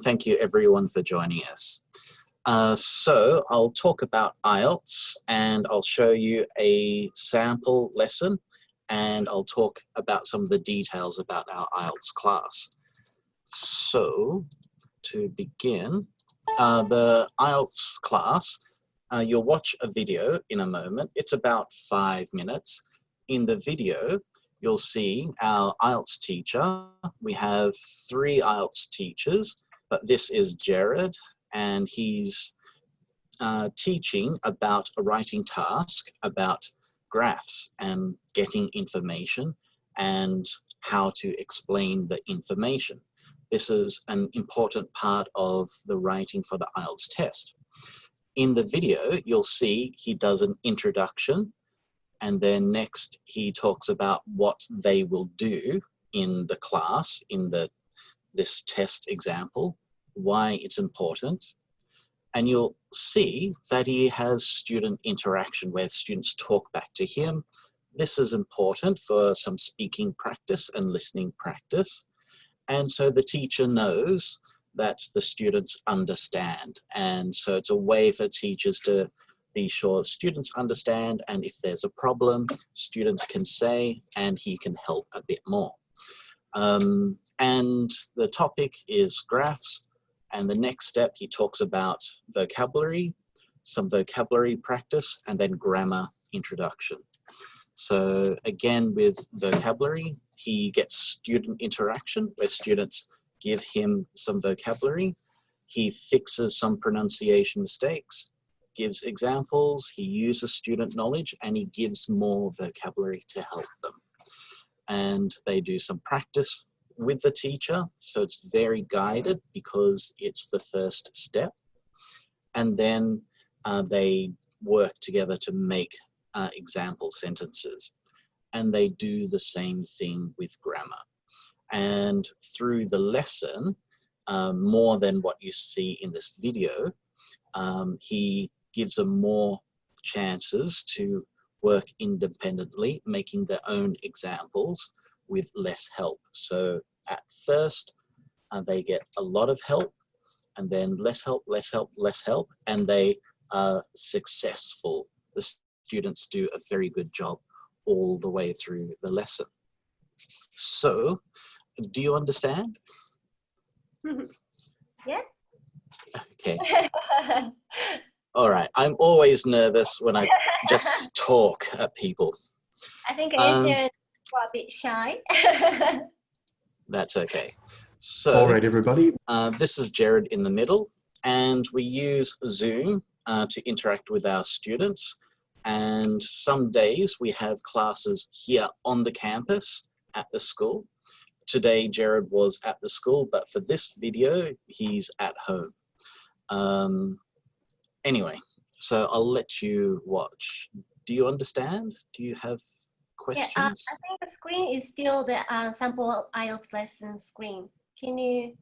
thank you everyone for joining us. So I'll talk about IELTS and I'll show you a sample lesson and I'll talk about some of the details about our IELTS class. So to begin, the IELTS class, you'll watch a video in a moment. It's about 5 minutes. In the video, you'll see our IELTS teacher. We have 3 IELTS teachers, but this is Jared, and he's teaching about a writing task about graphs and getting information and how to explain the information. This is an important part of the writing for the IELTS test. In the video, you'll see he does an introduction, and then next he talks about what they will do in the class, in this test example, why it's important. And you'll see that he has student interaction where students talk back to him. This is important for some speaking practice and listening practice. And so the teacher knows that the students understand. And so it's a way for teachers to be sure students understand, and if there's a problem, students can say, and he can help a bit more. And the topic is graphs, and the next step he talks about vocabulary, some vocabulary practice, and then grammar introduction. So again, with vocabulary, he gets student interaction where students give him some vocabulary. He fixes some pronunciation mistakes, gives examples, he uses student knowledge, and he gives more vocabulary to help them. And they do some practice with the teacher, so it's very guided because it's the first step. And then they work together to make example sentences. And they do the same thing with grammar. And through the lesson, more than what you see in this video, he gives them more chances to work independently, making their own examples with less help. So at first, they get a lot of help, and then less help, less help, less help, and they are successful. The students do a very good job all the way through the lesson. So, do you understand? Yeah. Okay. All right. I'm always nervous when I just talk at people. I think you're a bit shy. That's okay. So, all right, everybody. This is Jared in the middle, and we use Zoom to interact with our students. And some days we have classes here on the campus at the school. Today, Jared was at the school, but for this video, he's at home. Anyway, so I'll let you watch. Do you understand? Do you have questions? Yeah, I think the screen is still the sample IELTS lesson screen. Can you?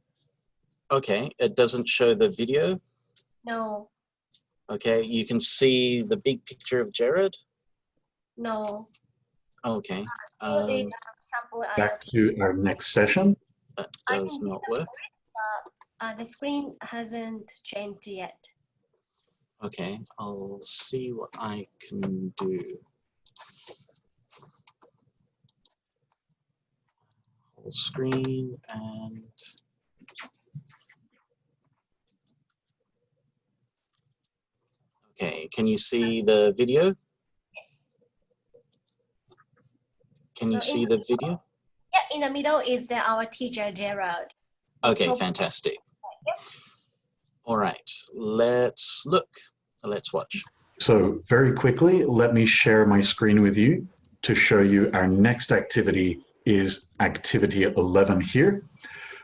Okay, it doesn't show the video? No. Okay, you can see the big picture of Jared? No. Okay. Still the sample Back IELTS. to our next session. That does not work. The screen hasn't changed yet. Okay, I'll see what I can do. Whole screen and... Okay, can you see the video? Yes. Can you see the video? Yeah, in the middle is our teacher, Gerald. Okay, fantastic. Yep. All right, let's look. Let's watch. So very quickly, let me share my screen with you to show you our next activity is activity 11 here.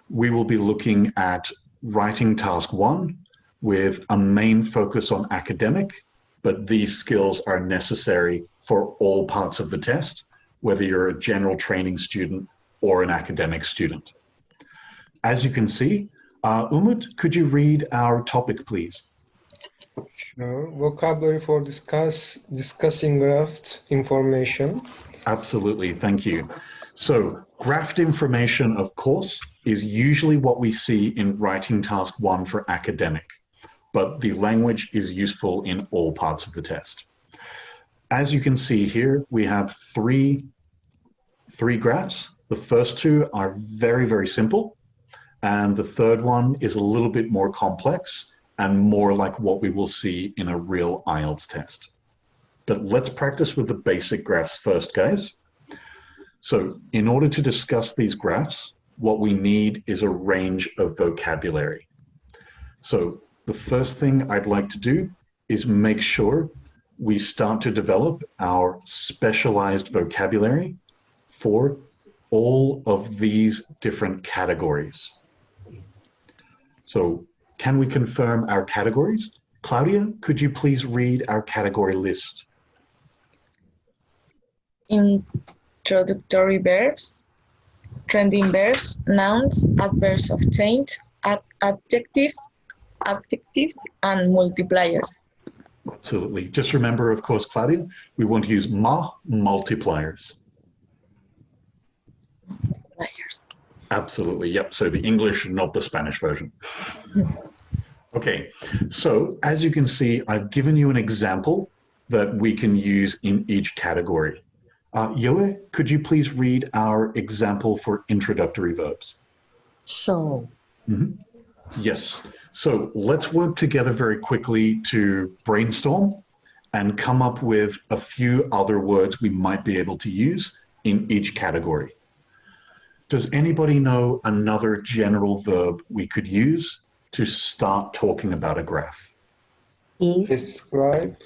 We will be looking at writing task 1 with a main focus on academic, but these skills are necessary for all parts of the test, whether you're a general training student or an academic student. As you can see, Umut, could you read our topic, please? Sure. Vocabulary for discussing graphed information. Absolutely, thank you. So graphed information, of course, is usually what we see in writing task 1 for academic, but the language is useful in all parts of the test. As you can see here, we have three graphs. The first 2 are very, very simple, and the third one is a little bit more complex and more like what we will see in a real IELTS test. But let's practice with the basic graphs first, guys. So in order to discuss these graphs, what we need is a range of vocabulary. So the first thing I'd like to do is make sure we start to develop our specialized vocabulary for all of these different categories. So can we confirm our categories? Claudia, could you please read our category list? Introductory verbs, trending verbs, nouns, adverbs of change, adjectives, and multipliers. Absolutely. Just remember, of course, Claudia, we want to use multipliers. Absolutely, yep. So the English, not the Spanish version. Okay, so as you can see, I've given you an example that we can use in each category. Yoe, could you please read our example for introductory verbs? So. Yes. So let's work together very quickly to brainstorm and come up with a few other words we might be able to use in each category. Does anybody know another general verb we could use to start talking about a graph? Describe.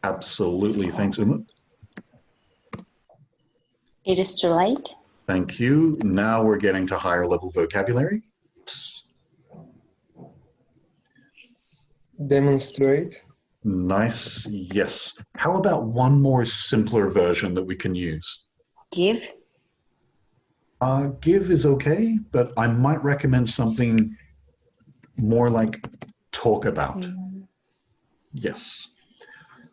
Absolutely. Thanks, Uma. Illustrate. Thank you. Now we're getting to higher level vocabulary. Demonstrate. Nice. Yes. How about one more simpler version that we can use? Give. Give is okay, but I might recommend something more like talk about. Yes.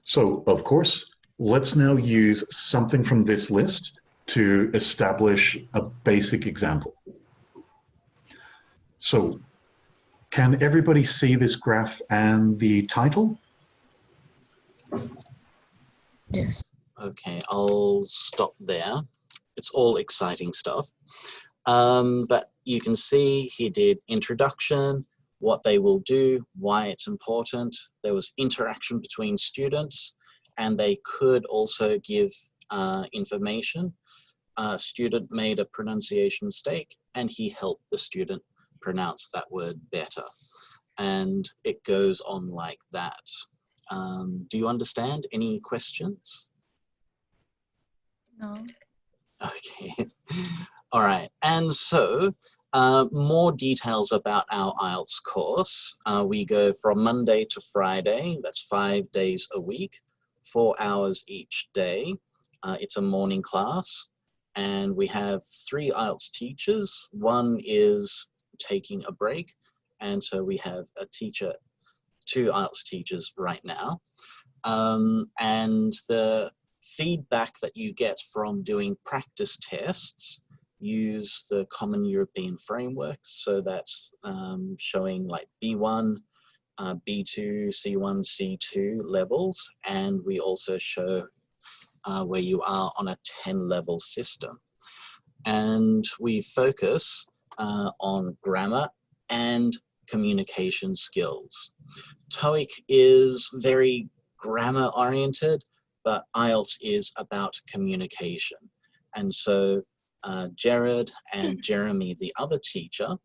So, of course, let's now use something from this list to establish a basic example. So, can everybody see this graph and the title? Yes. Okay, I'll stop there. It's all exciting stuff. But you can see he did introduction, what they will do, why it's important. There was interaction between students, and they could also give information. A student made a pronunciation mistake, and he helped the student pronounce that word better. And it goes on like that. Do you understand? Any questions? No. Okay. All right. And so more details about our IELTS course. We go from Monday to Friday. That's 5 days a week, 4 hours each day. It's a morning class. And we have 3 IELTS teachers. One is taking a break. And so we have a teacher, 2 IELTS teachers right now. And the feedback that you get from doing practice tests use the Common European Framework. So that's showing like B1, B2, C1, C2 levels. And we also show where you are on a 10-level system. And we focus on grammar and communication skills. TOEIC is very grammar oriented, but IELTS is about communication. And so Jared and Jeremy, the other teacher,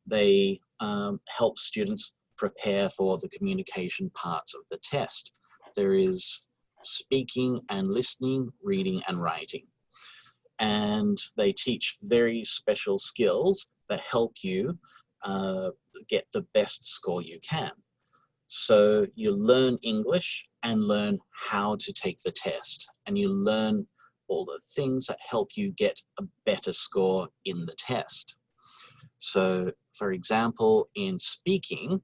they help students prepare for the communication parts of the test. There is speaking and listening, reading and writing. And they teach very special skills that help you get the best score you can. So you learn English and learn how to take the test, and you learn all the things that help you get a better score in the test. So for example, in speaking,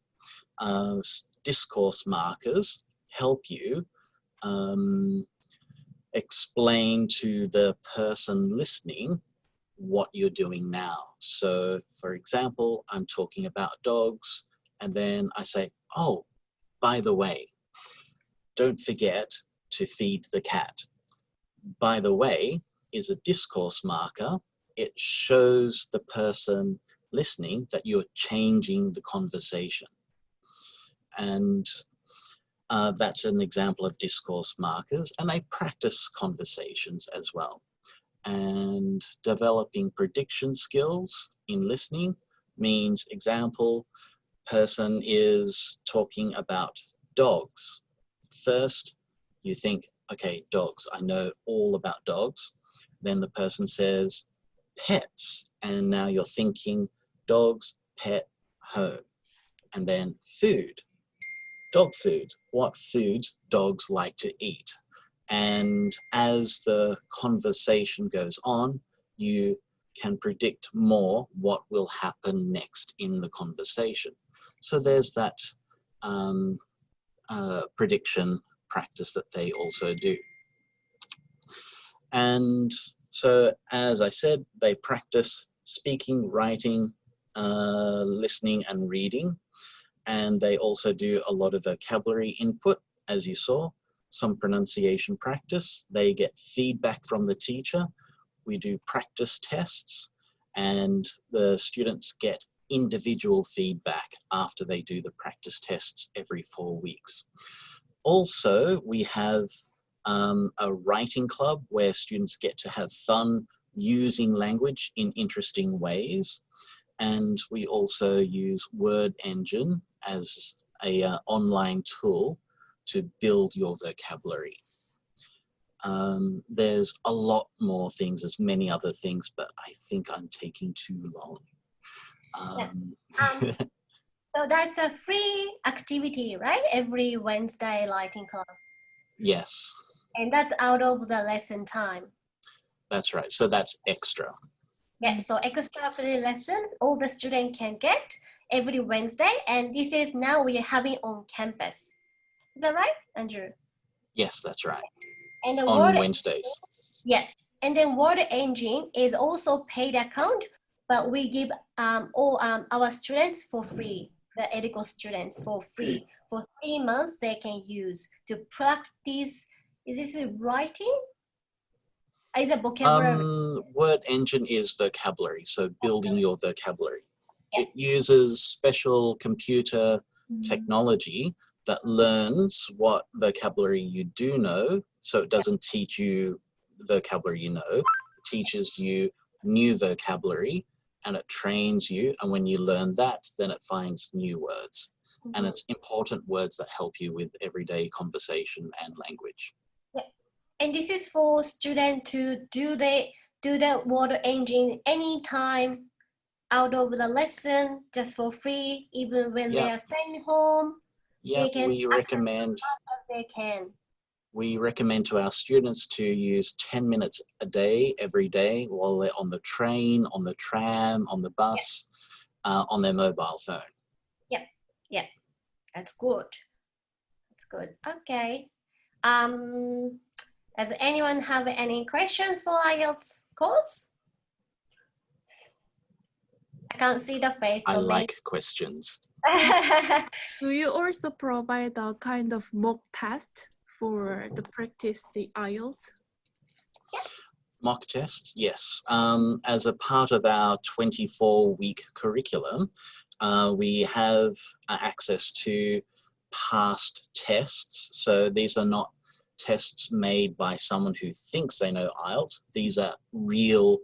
discourse markers help you explain to the person listening what you're doing now. So for example, I'm talking about dogs, and then I say, oh, by the way, don't forget to feed the cat. By the way is a discourse marker. It shows the person listening that you're changing the conversation. And that's an example of discourse markers, and they practice conversations as well. And developing prediction skills in listening means, example, person is talking about dogs. First, you think, okay, dogs, I know all about dogs. Then the person says pets, and now you're thinking dogs, pet, home. And then food, dog food, what foods dogs like to eat. And as the conversation goes on, you can predict more what will happen next in the conversation. So there's that prediction practice that they also do. And so, as I said, they practice speaking, writing, listening, and reading. And they also do a lot of vocabulary input, as you saw, some pronunciation practice. They get feedback from the teacher. We do practice tests, and the students get individual feedback after they do the practice tests every 4 weeks. Also, we have a writing club where students get to have fun using language in interesting ways. And we also use Word Engine as an online tool to build your vocabulary. There's a lot more things, there's many other things, but I think I'm taking too long. So that's a free activity, right? Every Wednesday writing club. Yes. And that's out of the lesson time. That's right. So that's extra. Yeah, so extra free lesson all the students can get every Wednesday, and this is now we are having on campus. Is that right, Andrew? Yes, that's right. And the on Wednesdays. Yeah, and then Word Engine is also paid account, but we give all our students for free, the EDICO students for free. For 3 months, they can use to practice. Is this writing? Is it vocabulary? Word Engine is vocabulary, so building your vocabulary. Yeah. It uses special computer technology that learns what vocabulary you do know, so it doesn't teach you vocabulary you know, it teaches you new vocabulary, and it trains you, and when you learn that, then it finds new words. And it's important words that help you with everyday conversation and language. Yeah. And this is for students to do the Word Engine anytime out of the lesson, just for free, even when they are staying home. Yeah, they can we recommend as they can. We recommend to our students to use 10 minutes a day, every day, while they're on the train, on the tram, on the bus, on their mobile phone. Yeah, that's good. That's good. Okay. Does anyone have any questions for IELTS course? I can't see the face. I So like questions. Do you also provide a kind of mock test for the practice the IELTS? Mock tests, yes. As a part of our 24-week curriculum, we have access to past tests. So these are not tests made by someone who thinks they know IELTS. These are real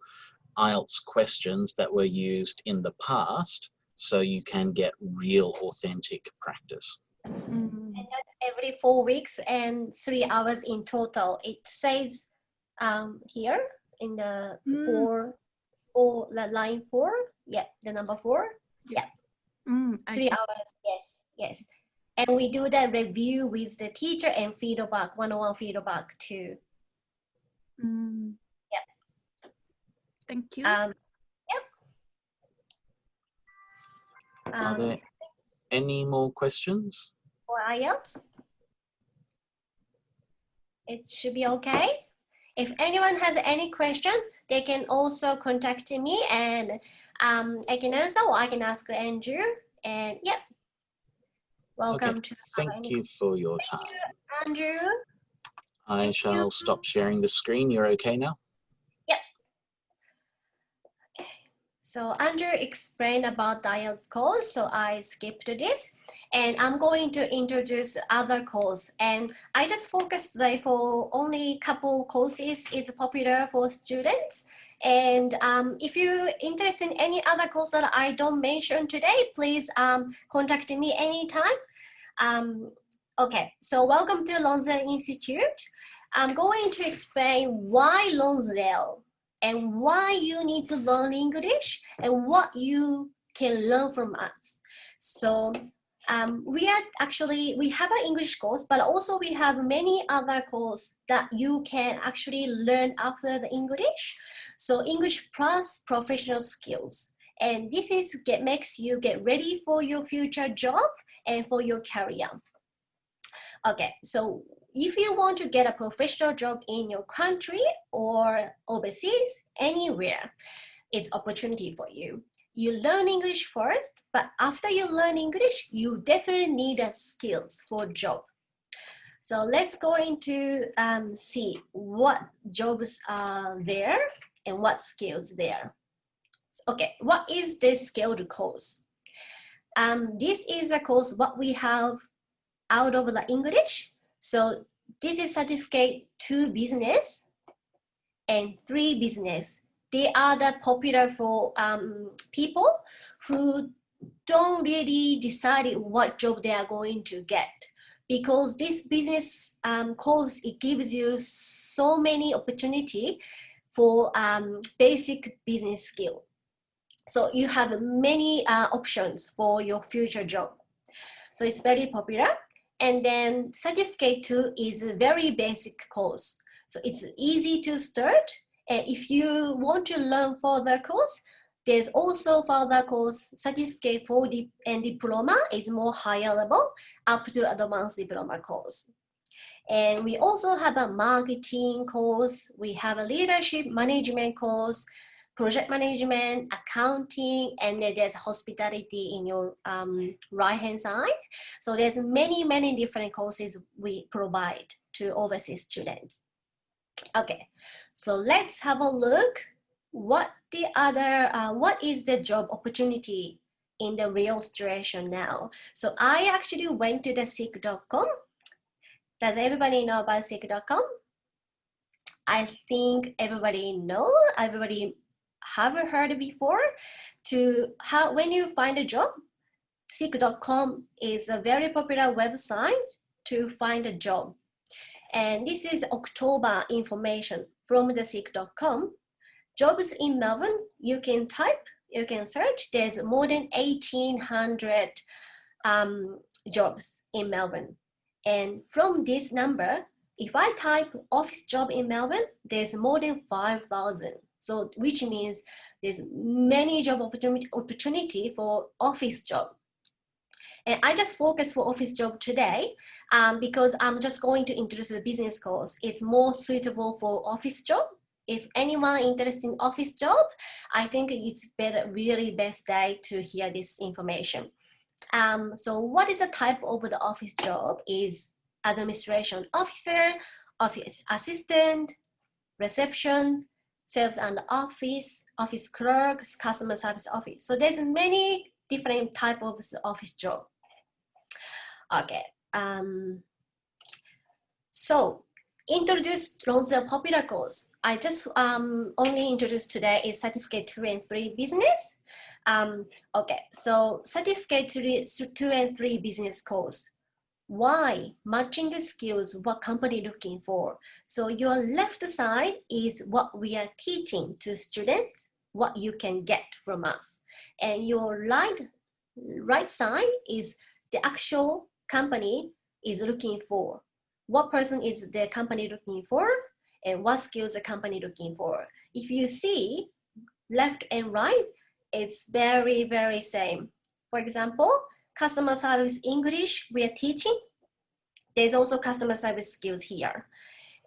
IELTS questions that were used in the past, so you can get real authentic practice. And that's every 4 weeks and 3 hours in total. It says here in the the line 4. Yeah, the number 4. Yeah. 3 hours, yes. And we do the review with the teacher and feedback, one-on-one feedback too. Yeah. Thank you. Are there any more questions? For IELTS? It should be okay. If anyone has any question, they can also contact me and I can answer, or I can ask Andrew. And yeah, welcome to. Thank you for your time. Andrew. I shall stop sharing the screen. You're okay now? Yep. Okay. So Andrew explained about the IELTS course, so I skipped this. And I'm going to introduce other course. And I just focused today for only a couple courses. It's popular for students. And if you're interested in any other course that I don't mention today, please contact me anytime. Okay, so welcome to Lonsdale Institute. I'm going to explain why Lonsdale and why you need to learn English and what you can learn from us. So we have an English course, but also we have many other courses that you can actually learn after the English. So English plus professional skills. And this is makes you get ready for your future job and for your career. Okay, so if you want to get a professional job in your country or overseas, anywhere, it's opportunity for you. You learn English first, but after you learn English, you definitely need skills for job. So let's go into see what jobs are there and what skills there. Okay, what is this skilled course? This is a course what we have out of the English. So this is certificate 2 business and 3 business. They are the popular for people who don't really decide what job they are going to get, because this business course, it gives you so many opportunity for basic business skill. So you have many options for your future job. So it's very popular. And then certificate 2 is a very basic course. So it's easy to start. And if you want to learn further course, there's also further course, certificate 4 and diploma is more higher level, up to advanced diploma course. And we also have a marketing course. We have a leadership management course, project management, accounting, and then there's hospitality in your right-hand side. So there's many different courses we provide to overseas students. Okay, so let's have a look. What is the job opportunity in the real situation now? So I actually went to the SIC.com. Does everybody know about SIC.com? I think everybody have heard before. When you find a job, SIC.com is a very popular website to find a job. And this is October information from the SIC.com. Jobs in Melbourne, you can search. There's more than 1,800 jobs in Melbourne. And from this number, if I type office job in Melbourne, there's more than 5,000. So which means there's many job opportunity for office job. And I just focus for office job today because I'm just going to introduce the business course. It's more suitable for office job. If anyone interested in office job, I think it's really best day to hear this information. So what is the type of the office job is administration officer, office assistant, reception, sales and office clerks, customer service office. So there's many different type of office job. Okay, so introduce Lonsdale popular course. I just only introduced today is certificate 2 and 3 business. Okay, so certificate 2 and 3 business course. Why? Matching the skills, what company looking for. So your left side is what we are teaching to students, what you can get from us. And your right side is the actual company is looking for. What person is the company looking for and what skills the company looking for. If you see left and right, it's very same. For example, customer service English we are teaching. There's also customer service skills here.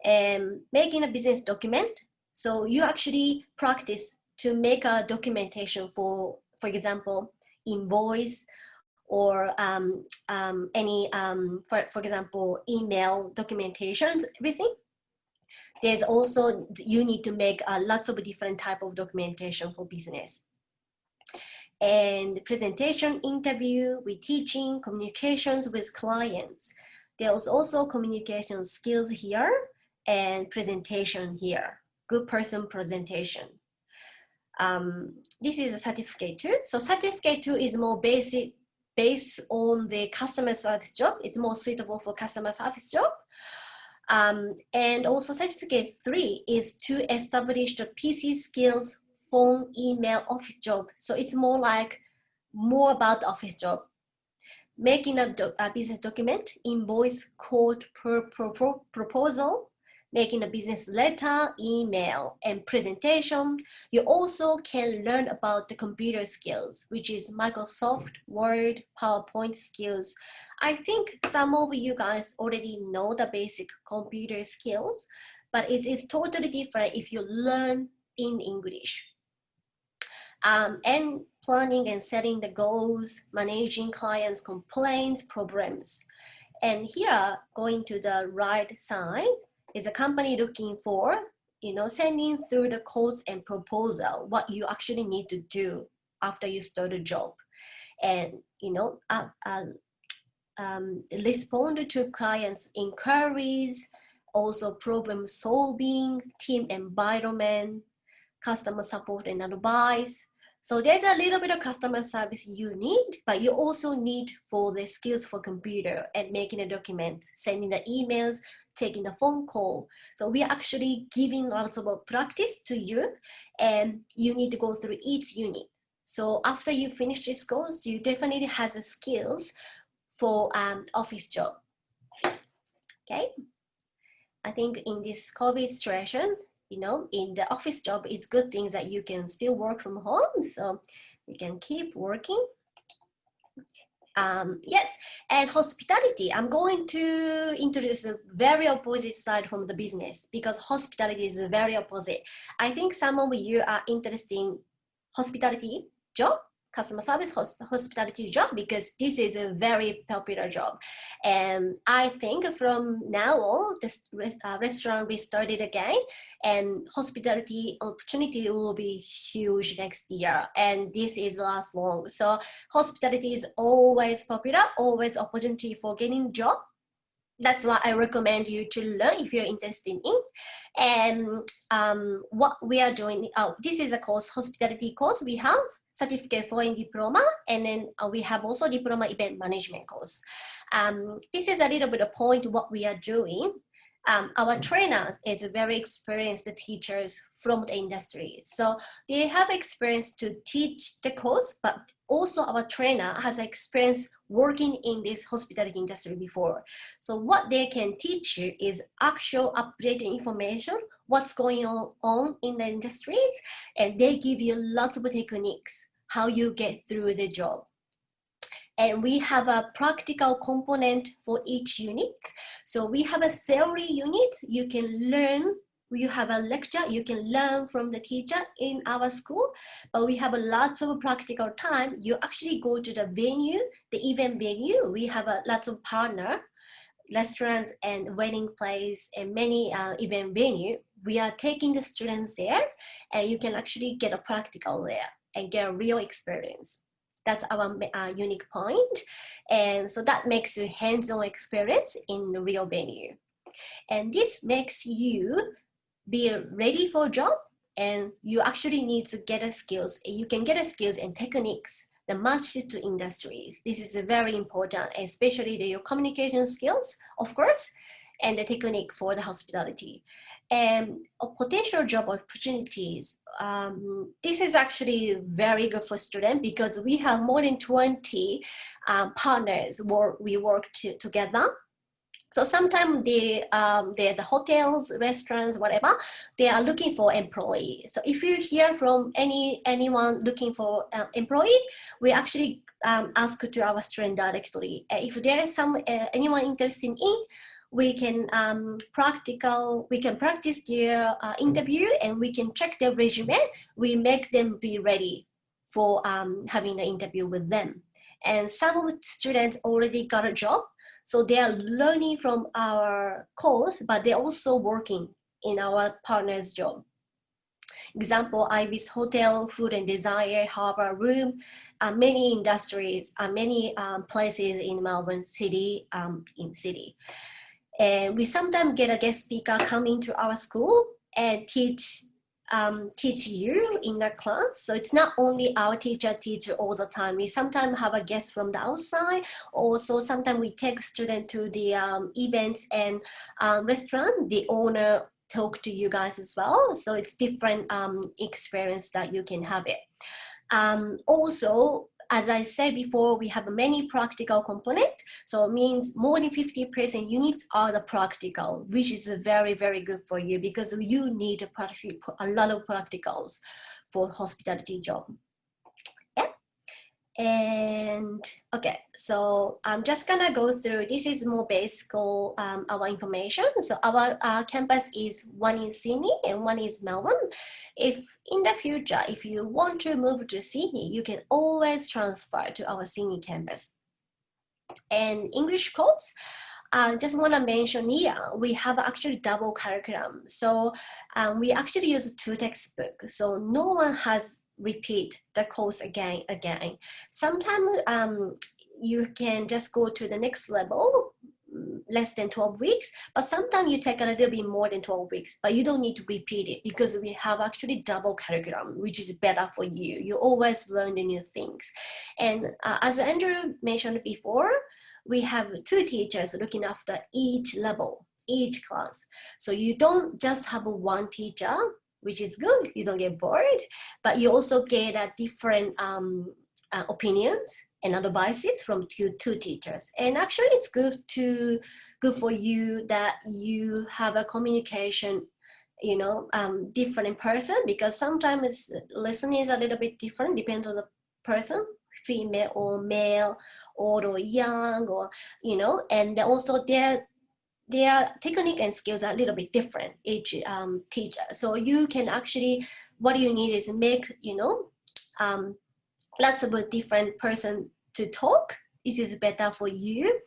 And making a business document. So you actually practice to make a documentation for example, invoice or any, for example, email documentations, everything. There's also, you need to make lots of different type of documentation for business. And presentation, interview, with teaching, communications with clients. There's also communication skills here and presentation here, good person presentation. This is a certificate 2. So certificate 2 is more basic, based on the customer service job. It's more suitable for customer service job. And also certificate 3 is to establish the PC skills, phone, email, office job. So it's more about office job. Making a business document, invoice, quote, proposal, making a business letter, email, and presentation. You also can learn about the computer skills, which is Microsoft Word, PowerPoint skills. I think some of you guys already know the basic computer skills, but it is totally different if you learn in English. And planning and setting the goals, managing clients' complaints, problems. And here, going to the right side, is a company looking for, sending through the codes and proposal, what you actually need to do after you start a job. And, respond to clients' inquiries, also problem solving, team environment, customer support and advice. So there's a little bit of customer service you need, but you also need for the skills for computer and making a document, sending the emails, taking the phone call. So we are actually giving lots of practice to you, and you need to go through each unit. So after you finish this course, you definitely have the skills for office job. Okay, I think in this COVID situation, in the office job, it's good things that you can still work from home, so you can keep working. Yes, and hospitality. I'm going to introduce a very opposite side from the business, because hospitality is very opposite. I think some of you are interested in hospitality job, customer service hospitality job, because this is a very popular job. And I think from now on, this restaurant restarted again, and hospitality opportunity will be huge next year, and this is last long. So hospitality is always popular, always opportunity for getting job. That's why I recommend you to learn if you're interested in. And what we are doing, this is a course, hospitality course. We have certificate for in diploma, and then we have also diploma event management course. This is a little bit of point what we are doing. Our trainers is very experienced teachers from the industry. So they have experience to teach the course, but also our trainer has experience working in this hospitality industry before. So what they can teach you is actual updated information, what's going on in the industries, and they give you lots of techniques, how you get through the job. And we have a practical component for each unit. So we have a theory unit. You can learn, you have a lecture, you can learn from the teacher in our school, but we have a lots of practical time. You actually go to the venue, the event venue. We have a lots of partner, restaurants and wedding place and many event venue. We are taking the students there, and you can actually get a practical there and get a real experience. That's our unique point. And so that makes you hands-on experience in the real venue. And this makes you be ready for a job, and you actually need to get a skills. You can get a skills and techniques that match to industries. This is very important, especially your communication skills, of course, and the technique for the hospitality. And potential job opportunities. This is actually very good for students, because we have more than 20 partners we work together. So sometimes the hotels, restaurants, whatever, they are looking for employees. So if you hear from anyone looking for employee, we actually ask to our student directly. If there is anyone interested in, we can practice their interview, and we can check their resume. We make them be ready for having the interview with them. And some of the students already got a job, so they are learning from our course, but they're also working in our partner's job. Example, Ibis Hotel, Food and Desire, Harbor Room, many industries, many places in Melbourne City, And we sometimes get a guest speaker come into our school and teach you in the class. So it's not only our teacher all the time. We sometimes have a guest from the outside. Also, sometimes we take students to the events and restaurant. The owner talk to you guys as well. So it's different experience that you can have it. Also, as I said before, we have many practical components. So it means more than 50% units are the practical, which is very, very good for you because you need a lot of practicals for hospitality job. Yeah. And okay, so I'm just gonna go through, this is more basic our information. So our campus is one in Sydney and one is Melbourne. If in the future, if you want to move to Sydney, you can always transfer to our Sydney campus. And English course, just want to mention here, we have actually double curriculum. So we actually use 2 textbooks. So no one has repeat the course again. Sometimes you can just go to the next level, less than 12 weeks, but sometimes you take a little bit more than 12 weeks, but you don't need to repeat it because we have actually double curriculum, which is better for you. You always learn the new things. And as Andrew mentioned before, we have 2 teachers looking after each level, each class. So you don't just have one teacher, which is good, you don't get bored, but you also get different opinions and advices from two teachers. And actually it's good for you that you have a communication, different in person, because sometimes listening is a little bit different, depends on the person, female or male, old or young, or, and also their technique and skills are a little bit different, each teacher. So you can actually, what you need is make, lots of different person to talk. This is better for you.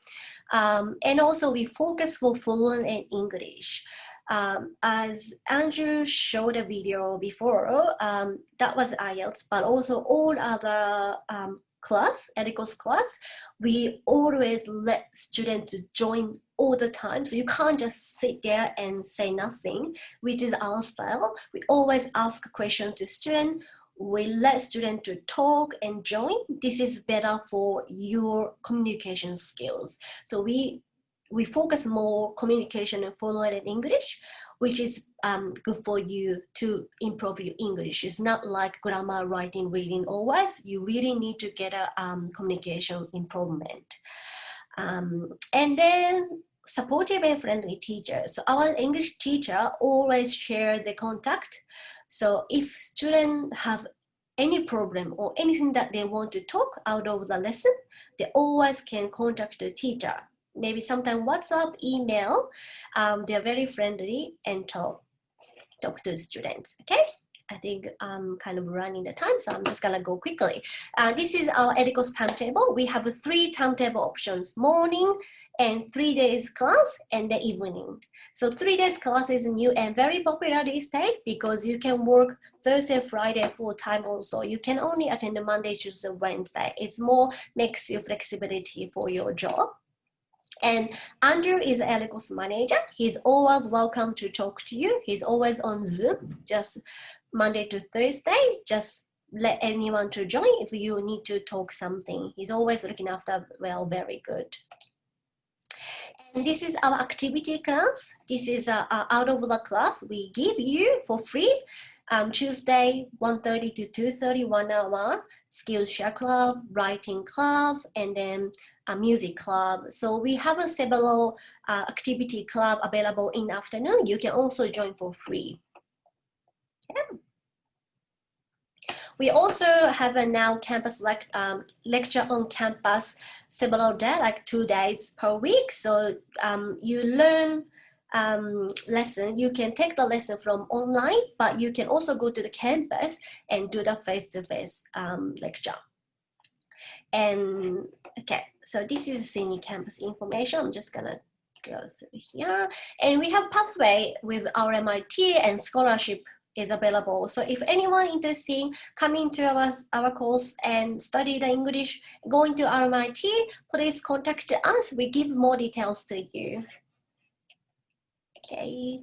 And also we focus for fluent in English. As Andrew showed a video before, that was IELTS, but also all other EDICOS class, we always let students join all the time. So you can't just sit there and say nothing, which is our style. We always ask questions to students. We let students to talk and join. This is better for your communication skills. So we focus more communication and fluent in English, which is good for you to improve your English. It's not like grammar, writing, reading always. You really need to get a communication improvement. And then supportive and friendly teachers. So our English teacher always share the contact. So if students have any problem or anything that they want to talk out of the lesson, they always can contact the teacher. Maybe sometimes WhatsApp, email, they're very friendly and talk to students, okay? I think I'm kind of running the time, so I'm just gonna go quickly. This is our EDICOS timetable. We have 3 timetable options, morning and 3 days class and the evening. So 3 days class is new and very popular these days because you can work Thursday, Friday full time also. You can only attend the Monday, Tuesday, Wednesday. It's more makes you flexibility for your job. And Andrew is EDICOS manager. He's always welcome to talk to you. He's always on Zoom, just Monday to Thursday. Just let anyone to join if you need to talk something. He's always looking after, well, very good. And this is our activity class. This is out of the class we give you for free. Tuesday, 1:30 to 2:30, 1 hour, skills share club, writing club, and then a music club. So we have several activity club available in the afternoon. You can also join for free. Yeah. We also have a now campus lecture on campus several days, like 2 days per week. So you learn lesson. You can take the lesson from online, but you can also go to the campus and do the face-to-face lecture. And okay, so this is Sydney campus information. I'm just gonna go through here. And we have pathway with our MIT, and scholarship is available. So if anyone interested in coming to our course and study the English, going to our MIT, please contact us. We give more details to you. Okay,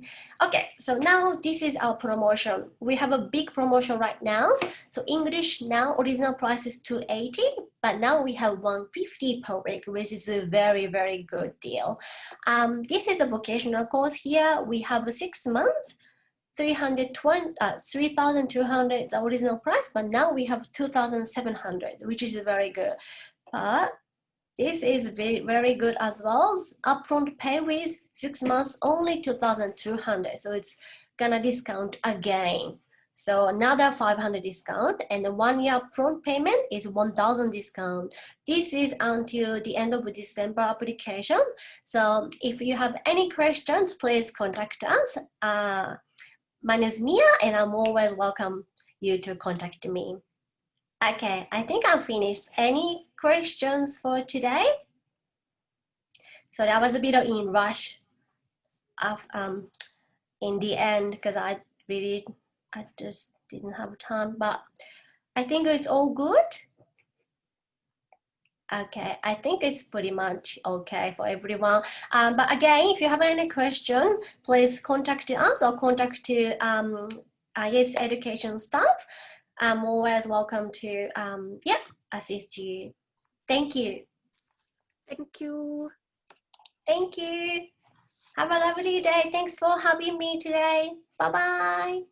so now this is our promotion. We have a big promotion right now. So English now original price is $280, but now we have $150 per week, which is a very, very good deal. This is a vocational course here. We have a 6 months, 3,200 the original price, but now we have 2,700, which is very good. But this is very, very good as well. Upfront pay with 6 months, only 2,200. So it's gonna discount again. So another 500 discount, and the 1 year upfront payment is 1,000 discount. This is until the end of December application. So if you have any questions, please contact us. My name is Mia, and I'm always welcome you to contact me. Okay, I think I'm finished. Any questions for today? So that was a bit of in rush of in the end, because I just didn't have time, but I think it's all good. Okay, I think it's pretty much okay for everyone. But again, if you have any question, please contact us or contact Yes Education staff. I'm always welcome to assist you. Thank you. Thank you. Thank you. Have a lovely day. Thanks for having me today. Bye-bye.